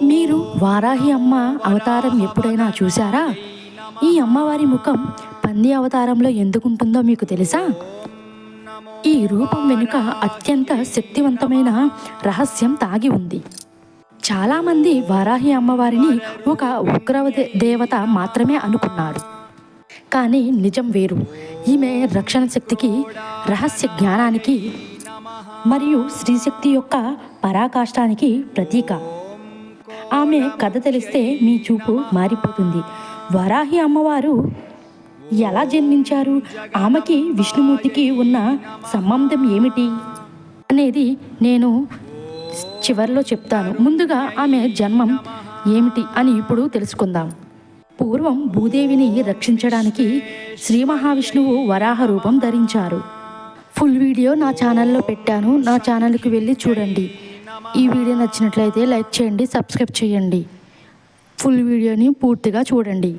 మీరు వారాహి అమ్మ అవతారం ఎప్పుడైనా చూసారా? ఈ అమ్మవారి ముఖం పంది అవతారంలో ఎందుకుంటుందో మీకు తెలుసా? ఈ రూపం వెనుక అత్యంత శక్తివంతమైన రహస్యం దాగి ఉంది. చాలామంది వారాహి అమ్మవారిని ఒక ఉగ్ర దేవత మాత్రమే అనుకున్నారు. కానీ నిజం వేరు. ఈమె రక్షణ శక్తికి, రహస్య జ్ఞానానికి మరియు స్త్రీశక్తి యొక్క పరాకాష్టానికి ప్రతీక. ఆమె కథ తెలిస్తే మీ చూపు మారిపోతుంది. వరాహి అమ్మవారు ఎలా జన్మించారు, ఆమెకి విష్ణుమూర్తికి ఉన్న సంబంధం ఏమిటి అనేది నేను చివరిలో చెప్తాను. ముందుగా ఆమె జన్మం ఏమిటి అని ఇప్పుడు తెలుసుకుందాం. పూర్వం భూదేవిని రక్షించడానికి శ్రీ మహావిష్ణువు వరాహ రూపం ధరించారు. ఫుల్ వీడియో నా ఛానల్లో పెట్టాను, నా ఛానల్కి వెళ్ళి చూడండి. ఈ వీడియో నచ్చినట్లయితే లైక్ చేయండి, సబ్స్క్రైబ్ చేయండి. ఫుల్ వీడియోని పూర్తిగా చూడండి.